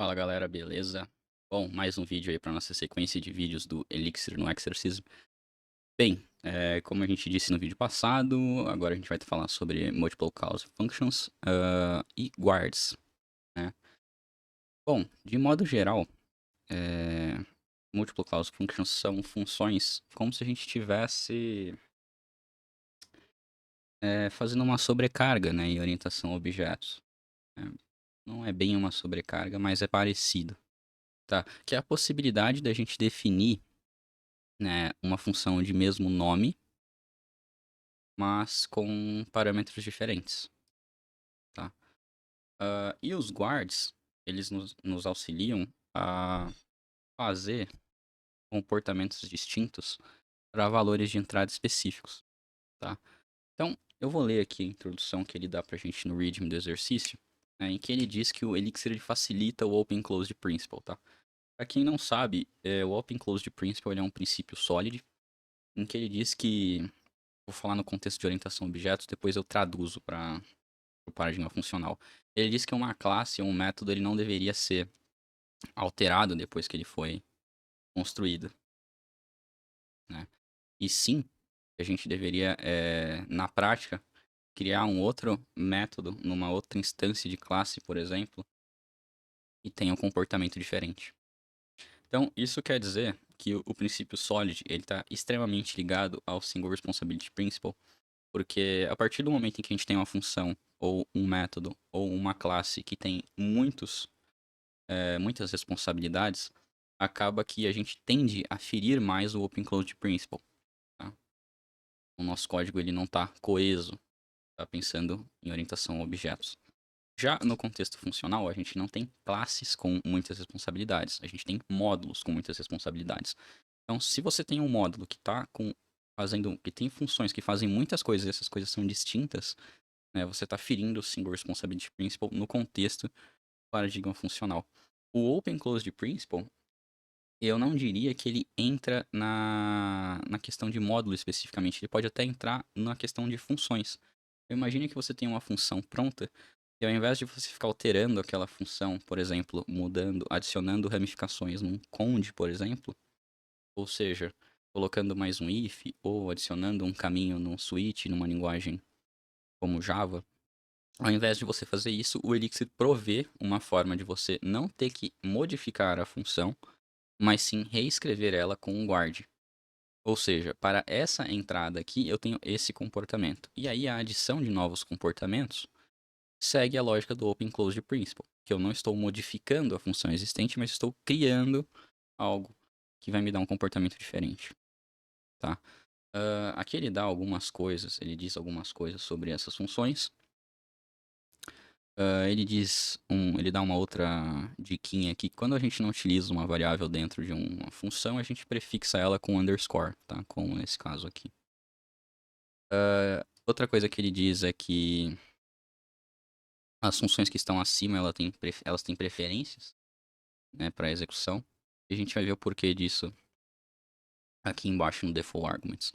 Fala galera, beleza? Bom, mais um vídeo aí para nossa sequência de vídeos do Elixir no Exorcism. Bem, como a gente disse no vídeo passado, agora a gente vai falar sobre Multiple Cause Functions e Guards, né? Bom, de modo geral, é, Multiple Cause Functions são funções como se a gente estivesse fazendo uma sobrecarga, né, em orientação a objetos, né? Não é bem uma sobrecarga, mas é parecido, tá? Que é a possibilidade da gente definir, né, uma função de mesmo nome, mas com parâmetros diferentes, tá? E os guards, eles nos auxiliam a fazer comportamentos distintos para valores de entrada específicos, tá? Então, eu vou ler aqui a introdução que ele dá pra gente no readme do exercício, né, em que ele diz que o Elixir ele facilita o Open Closed Principle, tá? Para quem não sabe, o Open Closed Principle ele é um princípio sólido, em que ele diz que, vou falar no contexto de orientação a objetos, depois eu traduzo para o paradigma funcional. Ele diz que uma classe ou um método ele não deveria ser alterado depois que ele foi construído, né? E sim, a gente deveria, na prática, criar um outro método numa outra instância de classe, por exemplo, e tenha um comportamento diferente. Então, isso quer dizer que o princípio Solid ele está extremamente ligado ao Single Responsibility Principle, porque a partir do momento em que a gente tem uma função, ou um método, ou uma classe que tem muitas responsabilidades, acaba que a gente tende a ferir mais o Open Closed Principle, tá? O nosso código ele não está coeso, está pensando em orientação a objetos. Já no contexto funcional, a gente não tem classes com muitas responsabilidades, a gente tem módulos com muitas responsabilidades. Então, se você tem um módulo que que tem funções que fazem muitas coisas e essas coisas são distintas, né, você está ferindo o Single Responsibility Principle no contexto do paradigma funcional. O Open Closed Principle, eu não diria que ele entra na questão de módulo especificamente. Ele pode até entrar na questão de funções. Eu imagino que você tem uma função pronta e ao invés de você ficar alterando aquela função, por exemplo, mudando, adicionando ramificações num conde, por exemplo, ou seja, colocando mais um if ou adicionando um caminho num switch, numa linguagem como Java, ao invés de você fazer isso, o Elixir provê uma forma de você não ter que modificar a função, mas sim reescrever ela com um guard. Ou seja, para essa entrada aqui eu tenho esse comportamento. E aí a adição de novos comportamentos segue a lógica do Open Closed Principle, que eu não estou modificando a função existente, mas estou criando algo que vai me dar um comportamento diferente, tá? Aqui ele dá algumas coisas, ele diz algumas coisas sobre essas funções. Ele dá uma outra diquinha aqui. Quando a gente não utiliza uma variável dentro de uma função, a gente prefixa ela com underscore, tá? Como nesse caso aqui. Outra coisa que ele diz é que as funções que estão acima, elas têm preferências, né, para execução. E a gente vai ver o porquê disso aqui embaixo no default arguments.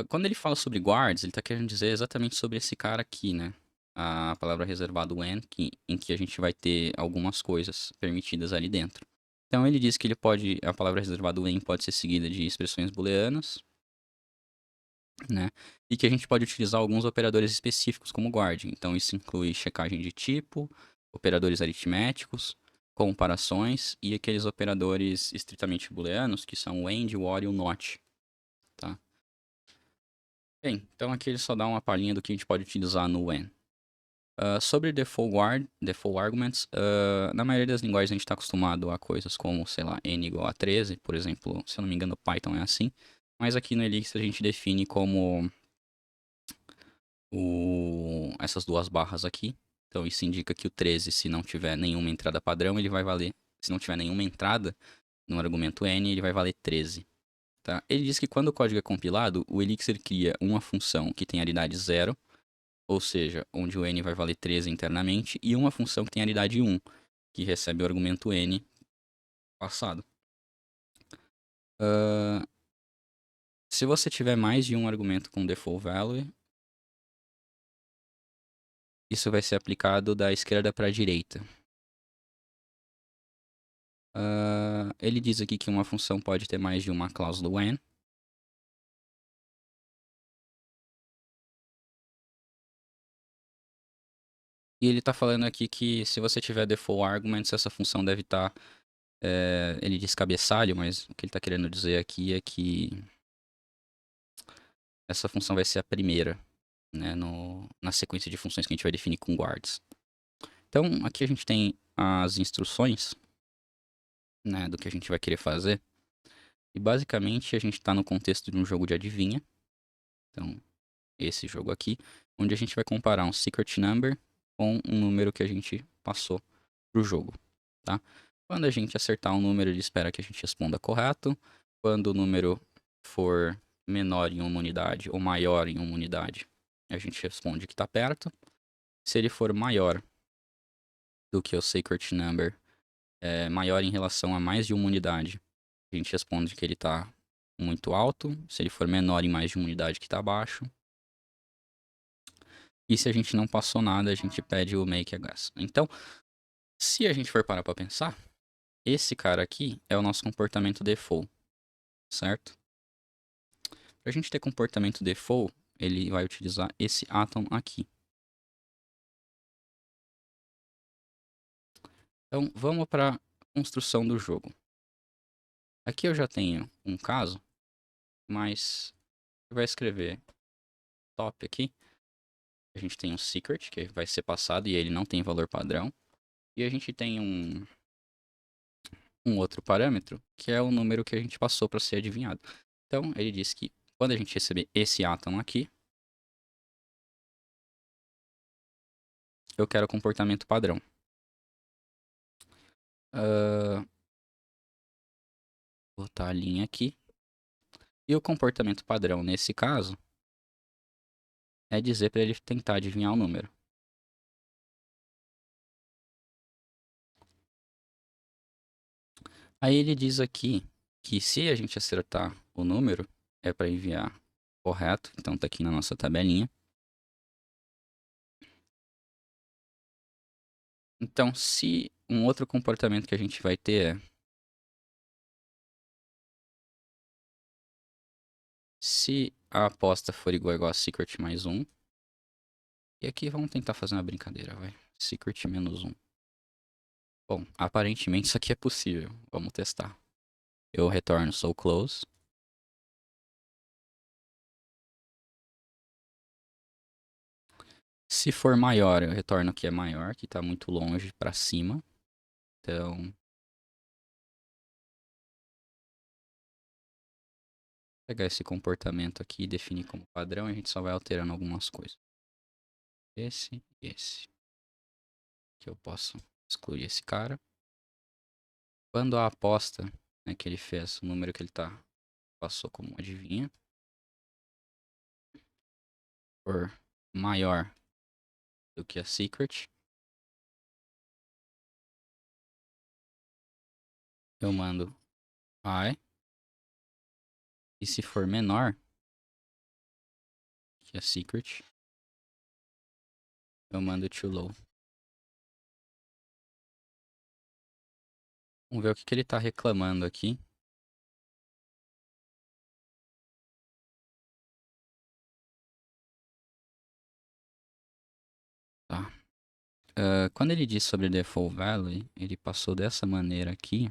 Quando ele fala sobre guards, ele está querendo dizer exatamente sobre esse cara aqui, né? A palavra reservada when, em que a gente vai ter algumas coisas permitidas ali dentro. Então ele diz que a palavra reservada when pode ser seguida de expressões booleanas, né? E que a gente pode utilizar alguns operadores específicos como guard. Então isso inclui checagem de tipo, operadores aritméticos, comparações e aqueles operadores estritamente booleanos que são o AND, o OR e o NOT, tá? Bem, então aqui ele só dá uma palhinha do que a gente pode utilizar no when. Sobre default arguments, na maioria das linguagens a gente está acostumado a coisas como, sei lá, n igual a 13, por exemplo, se eu não me engano, Python é assim. Mas aqui no Elixir a gente define como essas duas barras aqui. Então isso indica que o 13, se não tiver nenhuma entrada padrão, ele vai valer. Se não tiver nenhuma entrada no argumento n, ele vai valer 13. Tá? Ele diz que quando o código é compilado, o Elixir cria uma função que tem aridade 0, ou seja, onde o n vai valer 13 internamente, e uma função que tem aridade 1, que recebe o argumento n passado. Ah, Se você tiver mais de um argumento com default value, isso vai ser aplicado da esquerda para a direita. Ele diz aqui que uma função pode ter mais de uma cláusula when. E ele está falando aqui que se você tiver default arguments, essa função deve estar... ele diz cabeçalho, mas o que ele está querendo dizer aqui é que essa função vai ser a primeira, né, na sequência de funções que a gente vai definir com guards. Então, aqui a gente tem as instruções, né, do que a gente vai querer fazer. E basicamente a gente está no contexto de um jogo de adivinha. Então, esse jogo aqui, onde a gente vai comparar um secret number com um número que a gente passou para o jogo, tá? Quando a gente acertar um número, ele espera que a gente responda correto. Quando o número for menor em uma unidade ou maior em uma unidade, a gente responde que está perto. Se ele for maior do que o secret number, maior em relação a mais de uma unidade, a gente responde que ele está muito alto. Se ele for menor em mais de uma unidade, que está baixo. E se a gente não passou nada, a gente pede o make a guess. Então, se a gente for parar para pensar, esse cara aqui é o nosso comportamento default, certo? Para a gente ter comportamento default, ele vai utilizar esse atom aqui. Então, vamos para a construção do jogo. Aqui eu já tenho um caso, mas vai escrever top aqui. A gente tem um secret, que vai ser passado e ele não tem valor padrão. E a gente tem um outro parâmetro, que é o número que a gente passou para ser adivinhado. Então, ele diz que quando a gente receber esse átomo aqui, eu quero comportamento padrão. Vou botar a linha aqui. E o comportamento padrão, nesse caso, é dizer para ele tentar adivinhar o número. Aí ele diz aqui que se a gente acertar o número, é para enviar correto. Então, está aqui na nossa tabelinha. Então, se um outro comportamento que a gente vai ter é... Se a aposta for igual a secret mais 1. E aqui vamos tentar fazer uma brincadeira, vai. Secret menos 1. Bom, aparentemente isso aqui é possível. Vamos testar. Eu retorno so close. Se for maior, eu retorno que é maior, que está muito longe para cima. Então, pegar esse comportamento aqui e definir como padrão, a gente só vai alterando algumas coisas. Esse e esse. Que eu posso excluir esse cara. Quando a aposta, né, que ele fez, o número que ele passou como adivinha, for maior do que a secret, eu mando I. E se for menor que a secret, eu mando too low. Vamos ver o que ele está reclamando aqui. Tá. Quando ele diz sobre default value, ele passou dessa maneira aqui.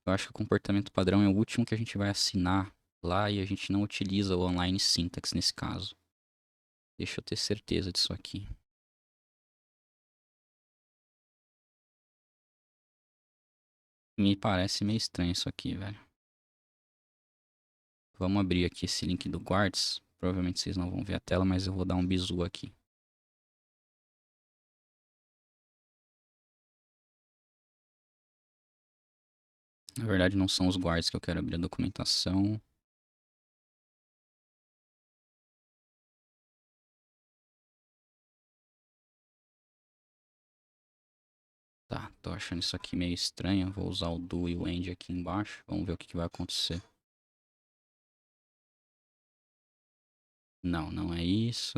Eu acho que o comportamento padrão é o último que a gente vai assinar lá e a gente não utiliza o online syntax nesse caso. Deixa eu ter certeza disso aqui. Me parece meio estranho isso aqui, velho. Vamos abrir aqui esse link do Guards. Provavelmente vocês não vão ver a tela, mas eu vou dar um bizu aqui. Na verdade, não são os Guards que eu quero abrir a documentação. Tá, tô achando isso aqui meio estranho. Vou usar o do e o end aqui embaixo. Vamos ver o que vai acontecer. Não, não é isso.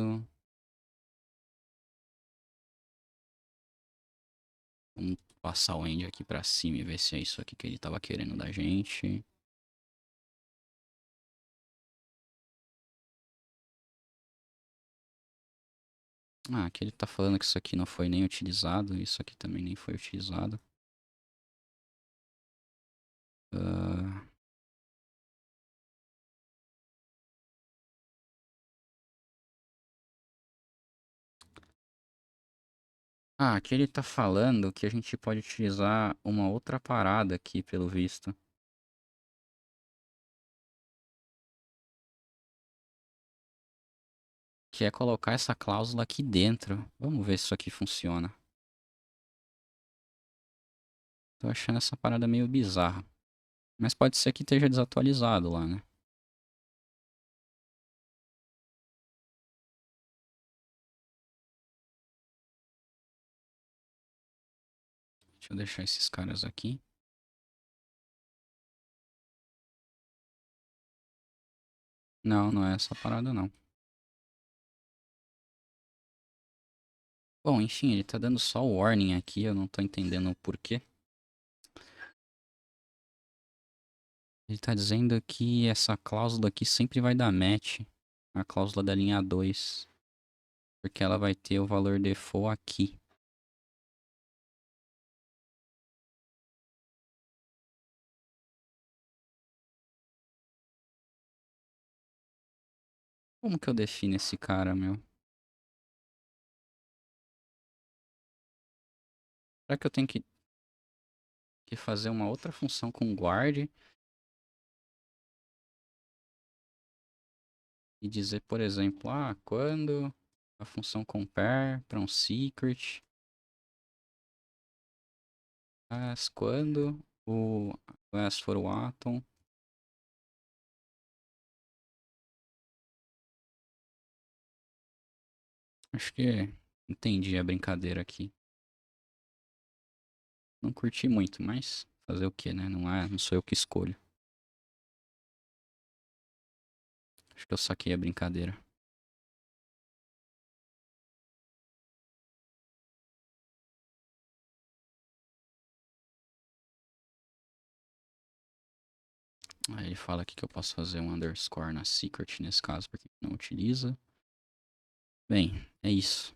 Vamos passar o end aqui pra cima e ver se é isso aqui que ele tava querendo da gente. Ah, aqui ele tá falando que isso aqui não foi nem utilizado. Isso aqui também nem foi utilizado. Ah, aqui ele tá falando que a gente pode utilizar uma outra parada aqui, pelo visto. Que é colocar essa cláusula aqui dentro. Vamos ver se isso aqui funciona. Tô achando essa parada meio bizarra. Mas pode ser que esteja desatualizado lá, né? Deixa eu deixar esses caras aqui. Não, não é essa parada não. Bom, enfim, ele tá dando só o warning aqui, eu não tô entendendo o porquê. Ele tá dizendo que essa cláusula aqui sempre vai dar match. A cláusula da linha 2. Porque ela vai ter o valor default aqui. Como que eu defino esse cara, meu? Será que eu tenho que fazer uma outra função com guard? E dizer, por exemplo, quando a função compare para um secret, mas quando o class for o atom. Acho que entendi a brincadeira aqui. Não curti muito, mas fazer o que, né? Não sou eu que escolho. Acho que eu saquei a brincadeira. Aí ele fala aqui que eu posso fazer um underscore na secret nesse caso, porque não utiliza. Bem, é isso.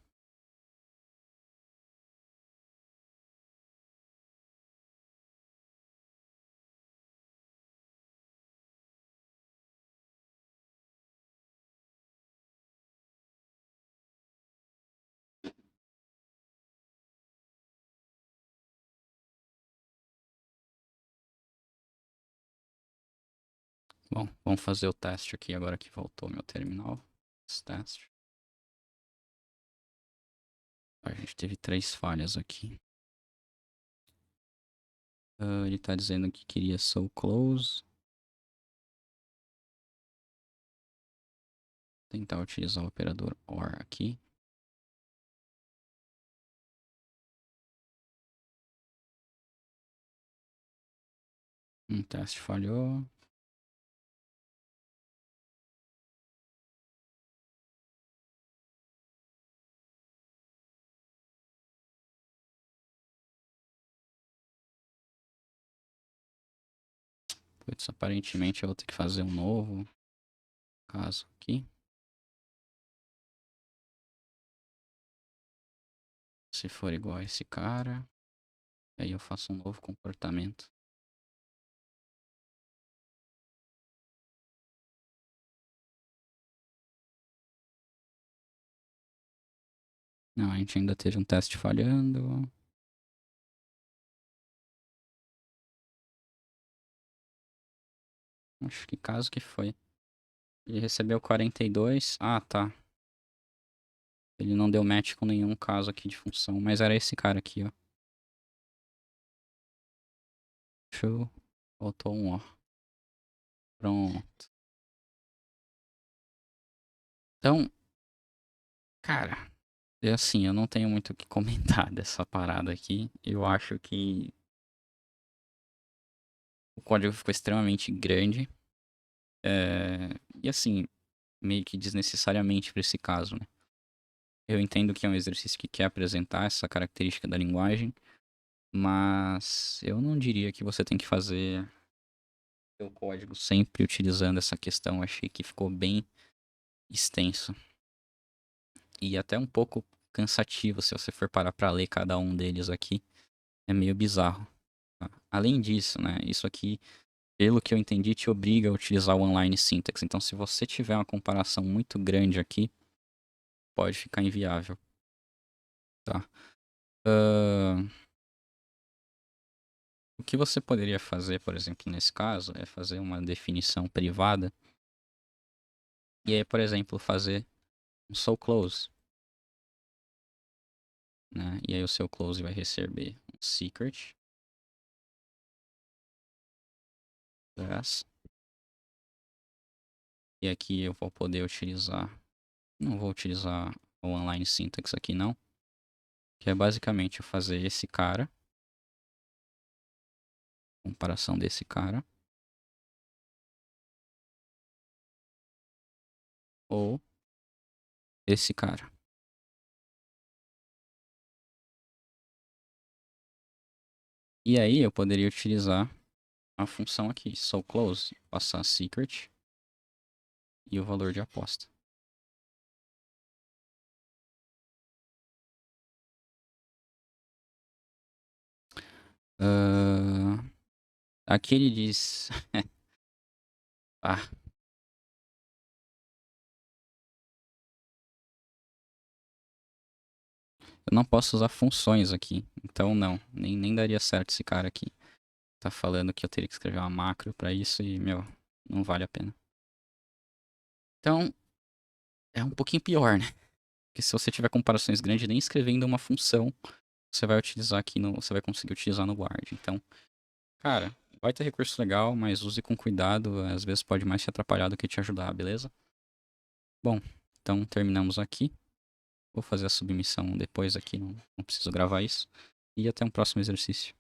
Bom, vamos fazer o teste aqui agora que voltou meu terminal. Esse teste. A gente teve 3 falhas aqui. Ele tá dizendo que queria so close. Tentar utilizar o operador OR aqui. Um teste falhou. Putz, aparentemente eu vou ter que fazer um novo caso aqui. Se for igual a esse cara, aí eu faço um novo comportamento. Não, a gente ainda teve um teste falhando. Acho que caso que foi. Ele recebeu 42. Ah, tá. Ele não deu match com nenhum caso aqui de função, mas era esse cara aqui, ó. Show. Faltou um, ó. Pronto. Então, cara, é assim, eu não tenho muito o que comentar dessa parada aqui. Eu acho que o código ficou extremamente grande. E assim, meio que desnecessariamente para esse caso, né? Eu entendo que é um exercício que quer apresentar essa característica da linguagem, Mas eu não diria que você tem que fazer seu código sempre utilizando essa questão. Achei que ficou bem extenso e até um pouco cansativo se você for parar para ler cada um deles aqui. É meio bizarro. Tá? Além disso, né, isso aqui, pelo que eu entendi, te obriga a utilizar o online syntax. Então, se você tiver uma comparação muito grande aqui, pode ficar inviável. Tá? Ahn, o que você poderia fazer, por exemplo, nesse caso, é fazer uma definição privada. E aí, por exemplo, fazer um so close. Né? E aí o seu close vai receber um secret. Yes. E aqui eu vou poder utilizar. Não vou utilizar o online syntax aqui não. Que é basicamente eu fazer esse cara. Comparação desse cara. Ou esse cara. E aí eu poderia utilizar a função aqui, soClose, passar secret e o valor de aposta. Aqui ele diz... ah, eu não posso usar funções aqui. Então não, nem daria certo esse cara aqui. Tá falando que eu teria que escrever uma macro pra isso e, meu, não vale a pena. Então, é um pouquinho pior, né? Porque se você tiver comparações grandes, nem escrevendo uma função, você vai utilizar aqui no. Você vai conseguir utilizar no Word. Então, cara, vai ter recurso legal, mas use com cuidado. Às vezes pode mais te atrapalhar do que te ajudar, beleza? Bom, então terminamos aqui. Vou fazer a submissão depois aqui, não preciso gravar isso. E até um próximo exercício.